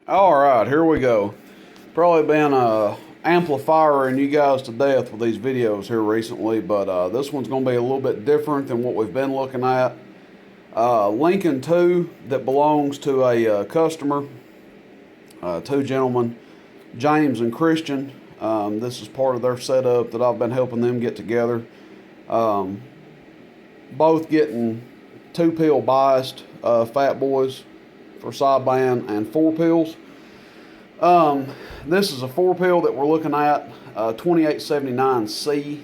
Alright, here we go. Probably been amplifying you guys to death with these videos here recently, but this one's going to be a little bit different than what we've been looking at. Lincoln 2 that belongs to a customer, two gentlemen, James and Christian. This is part of their setup that I've been helping them get together. Both getting 2-pill biased Fatboys for sideband and 4-pills. This is a 4-pill that we're looking at, 2879C.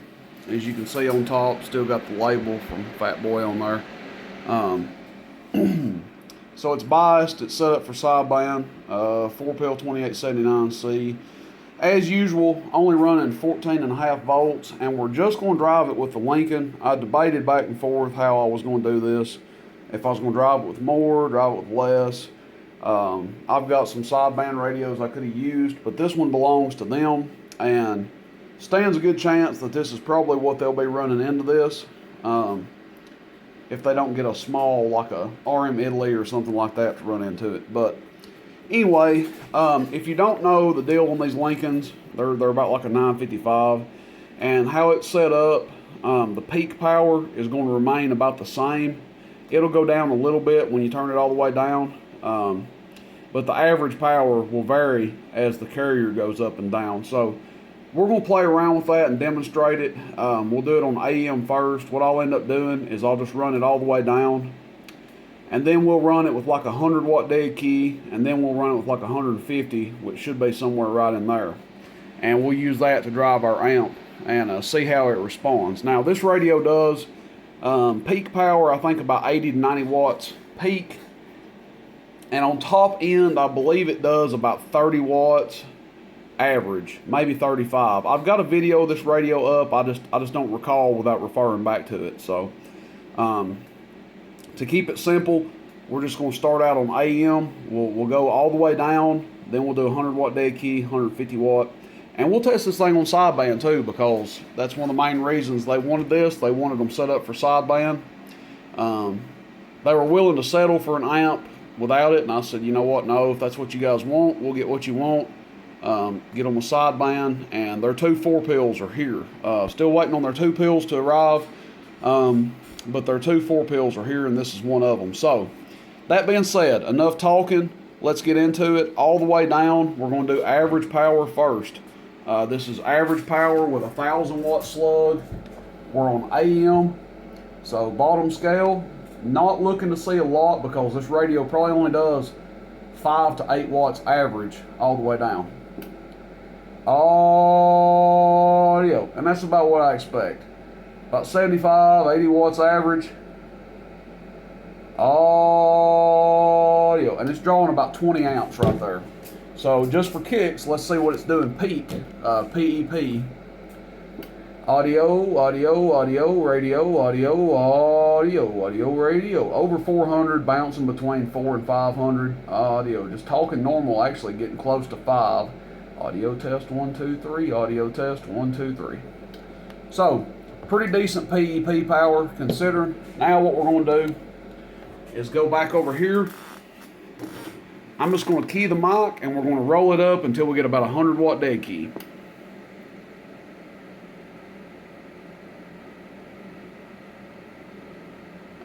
As you can see on top, still got the label from Fatboy on there. So it's biased, it's set up for sideband, 4-pill 2879C. As usual, only running 14.5 volts, and we're just going to drive it with the Lincoln. I debated back and forth how I was going to do this. If I was going to drive it with more, drive it with less. I've got some sideband radios I could have used, but this one belongs to them, and stands a good chance that this is probably what they'll be running into this. If they don't get a small, like a RM Italy or something like that to run into it. But anyway, if you don't know the deal on these Lincolns, they're about like a 955, and how it's set up, the peak power is going to remain about the same. It'll go down a little bit when you turn it all the way down, but the average power will vary as the carrier goes up and down. So we're going to play around with that and demonstrate it. We'll do it on AM first. What I'll end up doing is I'll just run it all the way down, and then we'll run it with like a 100-watt dead key, and then we'll run it with like 150, which should be somewhere right in there. And we'll use that to drive our amp and see how it responds. Now, this radio does peak power, I think about 80 to 90 watts peak. And on top end, I believe it does about 30 watts average, maybe 35. I've got a video of this radio up. I just don't recall without referring back to it. So to keep it simple, we're just going to start out on AM. We'll go all the way down. Then we'll do a 100-watt dead key, 150 watt. And we'll test this thing on sideband too, because that's one of the main reasons they wanted this. They wanted them set up for sideband. They were willing to settle for an amp without it, and I said, you know what, no, if that's what you guys want, we'll get what you want. Get them a sideband, and their 2 4-pills are here. Still waiting on their 2 pills to arrive, but their 2 4-pills are here, and this is one of them. So that being said, enough talking. Let's get into it all the way down. We're going to do average power first. This is average power with a 1,000-watt slug. We're on AM, so bottom scale. Not looking to see a lot because this radio probably only does 5 to 8 watts average all the way down. Audio, and that's about what I expect. About 75, 80 watts average. Audio, and it's drawing about 20 amps right there. So just for kicks, let's see what it's doing peak, PEP. Audio, audio, audio, radio, audio, audio, audio, radio. Over 400, bouncing between 400 and 500. Audio, just talking normal, actually getting close to 5. Audio test 1, 2, 3. Audio test 1, 2, 3. So, pretty decent PEP power considering. Now what we're going to do is go back over here. I'm just going to key the mic, and we're going to roll it up until we get about a 100-watt dead key.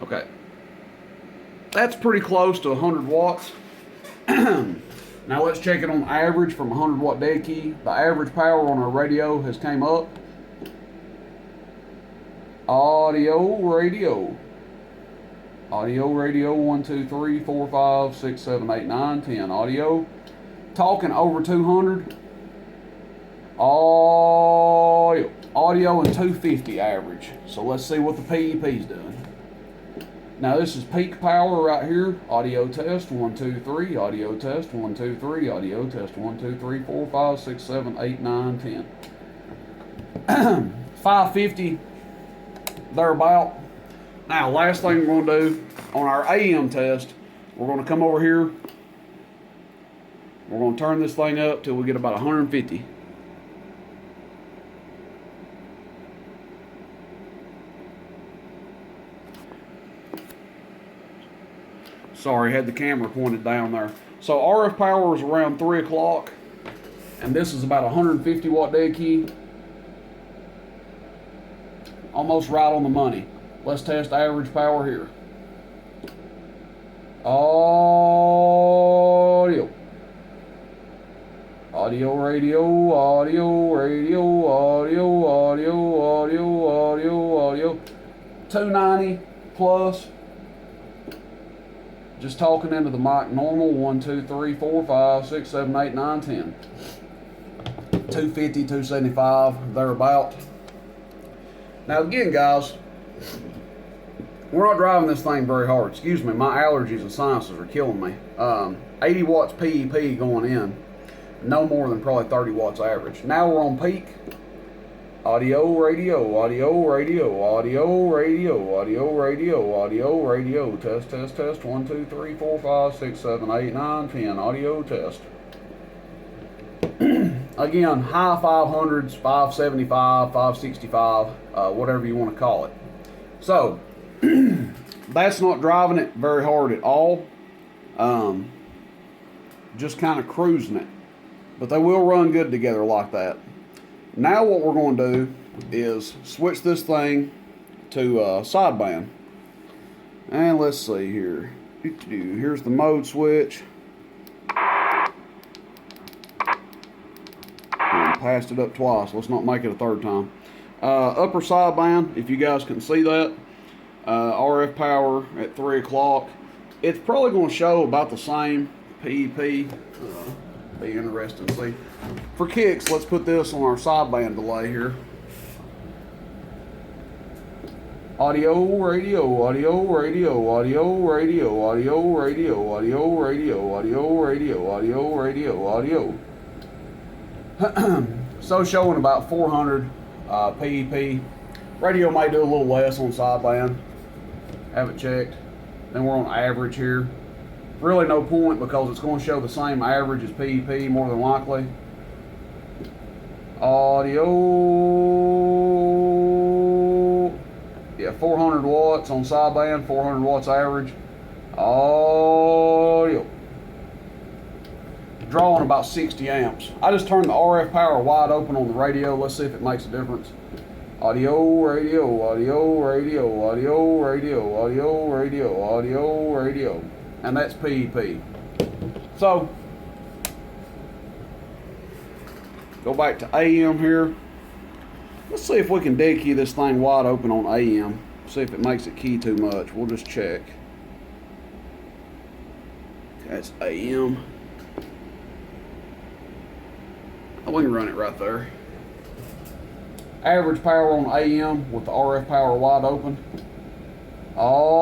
Okay, that's pretty close to 100 watts. Now let's check it on average from 100-watt dead key. The average power on our radio has came up. Audio, radio. Audio, radio, 1, 2, 3, 4, 5, 6, 7, 8, 9, 10. Audio. Talking over 200. Audio. Audio and 250 average. So let's see what the PEP's doing. Now this is peak power right here. Audio test 1, 2, 3. Audio test 1, 2, 3. Audio test 1, 2, 3, 4, 5, 6, 7, 8, 9, 10. 550 thereabout. Now last thing we're going to do on our AM test, we're going to come over here. We're going to turn this thing up till we get about 150. Sorry, had the camera pointed down there. So RF power is around 3 o'clock, and this is about 150 watt dead key. Almost right on the money. Let's test average power here. Audio. Audio, radio, audio, radio, audio, audio, audio, audio, audio. 290 plus. Just talking into the mic normal. 1, 2, 3, 4, 5, 6, 7, 8, 9, 10. 250, 275, thereabout. Now again, guys, we're not driving this thing very hard. Excuse me, my allergies and sinuses are killing me. 80 watts PEP going in. No more than probably 30 watts average. Now we're on peak. Audio, radio, audio, radio, audio, radio, audio, radio, audio, radio. Test, test, test. 1, 2, 3, 4, 5, 6, 7, 8, 9, 10. Audio test. Again, high 500s, 575, 565, whatever you want to call it. So, that's not driving it very hard at all. Just kind of cruising it. But they will run good together like that. Now what we're going to do is switch this thing to sideband. And let's see here. Here's the mode switch. And passed it up twice. Let's not make it a third time. Upper sideband, if you guys can see that. RF power at 3 o'clock. It's probably going to show about the same PEP. Be interesting to see. For kicks, let's put this on our sideband delay here. Audio, radio, audio, radio, audio, radio, audio, radio, audio, radio, audio, radio, audio, radio, audio. So showing about 400 PEP. Radio might do a little less on sideband. Haven't checked. Then we're on average here. Really no point because it's going to show the same average as PEP more than likely. Audio. Yeah, 400 watts on sideband, 400 watts average. Audio. Drawing about 60 amps. I just turned the RF power wide open on the radio. Let's see if it makes a difference. Audio, radio, audio, radio, audio, radio, audio, radio, audio, radio. And that's PEP. So, go back to AM here. Let's see if we can dead key this thing wide open on AM. See if it makes it key too much. We'll just check. That's AM. Oh, we can run it right there. Average power on AM with the RF power wide open. Audio.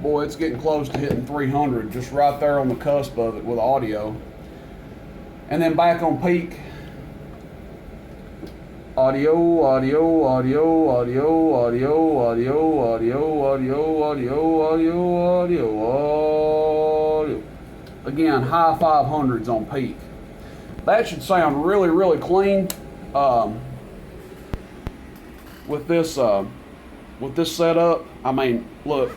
Boy, it's getting close to hitting 300, just right there on the cusp of it with audio. And then back on peak. Audio, audio, audio, audio, audio, audio, audio, audio, audio, audio, audio, audio. Again, high 500s on peak. That should sound really, really clean. With this setup, I mean, look,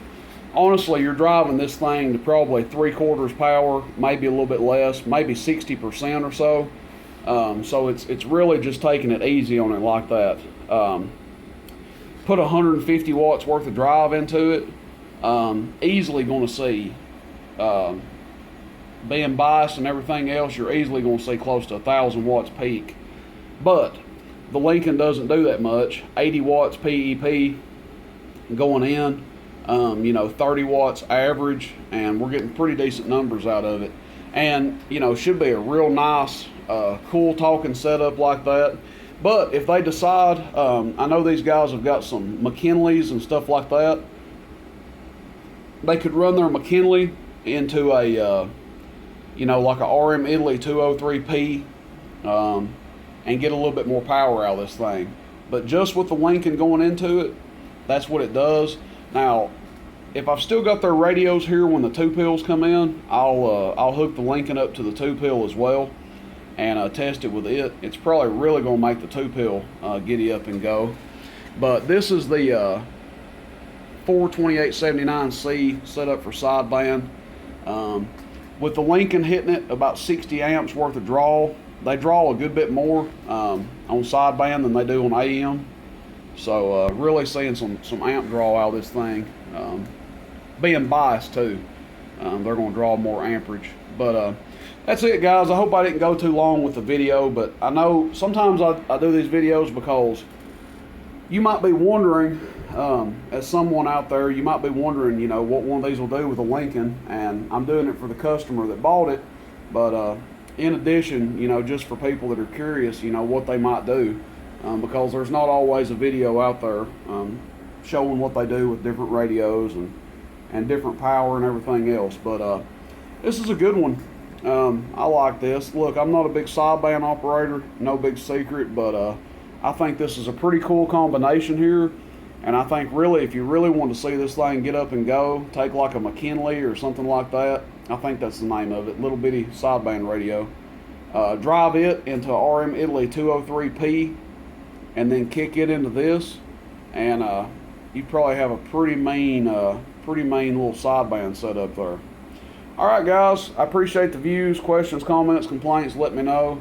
honestly, you're driving this thing to probably 3/4 power, maybe a little bit less, maybe 60% or so. So it's really just taking it easy on it like that. Put 150 watts worth of drive into it. Easily going to see, being biased and everything else, you're easily going to see close to 1,000 watts peak. But the Lincoln doesn't do that much. 80 watts PEP going in, 30 watts average, and we're getting pretty decent numbers out of it. And, should be a real nice, cool talking setup like that. But if they decide, I know these guys have got some McKinleys and stuff like that. They could run their McKinley into a, like a RM Italy 203P, and get a little bit more power out of this thing. But just with the Lincoln going into it, that's what it does. Now, if I've still got their radios here when the 2-pills come in, I'll hook the Lincoln up to the 2-pill as well and test it with it. It's probably really going to make the 2-pill giddy up and go. But this is the 42879C set up for sideband. With the Lincoln hitting it about 60 amps worth of draw, they draw a good bit more on sideband than they do on AM. So really seeing some amp draw out of this thing. Being biased too, they're going to draw more amperage. But that's it, guys. I hope I didn't go too long with the video, but I know sometimes I do these videos because you might be wondering, as someone out there, you might be wondering, you know, what one of these will do with a Lincoln, and I'm doing it for the customer that bought it. But in addition, you know, just for people that are curious, you know, what they might do, because there's not always a video out there showing what they do with different radios and different power and everything else. But this is a good one. I like this. Look, I'm not a big sideband operator, no big secret, but I think this is a pretty cool combination here. And I think really, if you really want to see this thing get up and go, take like a McKinley or something like that. I think that's the name of it, little bitty sideband radio. Drive it into RM Italy 203P and then kick it into this, and you probably have a pretty mean little sideband set up there. All right, guys, I appreciate the views, questions, comments, complaints. Let me know.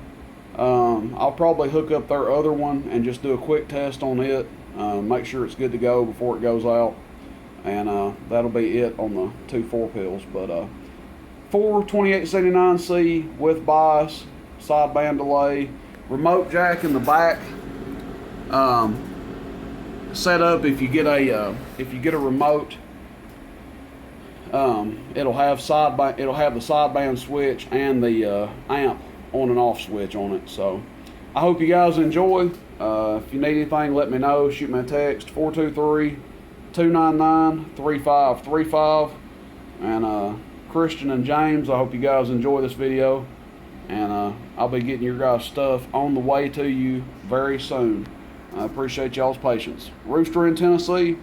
I'll probably hook up their other one and just do a quick test on it. Make sure it's good to go before it goes out, and that'll be it on the 2 4-pills. But 42879C with bias, sideband delay, remote jack in the back. Set up if you get a remote. It'll have the sideband switch and the amp on and off switch on it. So I hope you guys enjoy. If you need anything, let me know. Shoot me a text, 423-299-3535. And Christian and James, I hope you guys enjoy this video, and I'll be getting your guys' stuff on the way to you very soon. I appreciate y'all's patience. Rooster in Tennessee,